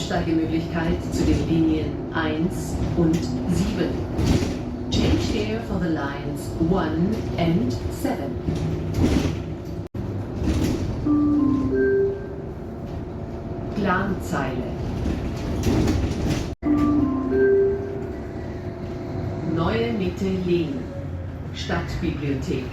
Umsteigemöglichkeit zu den Linien 1 und 7. Change here for the lines 1 and 7. Planzeile. Neue Mitte Lehn. Stadtbibliothek.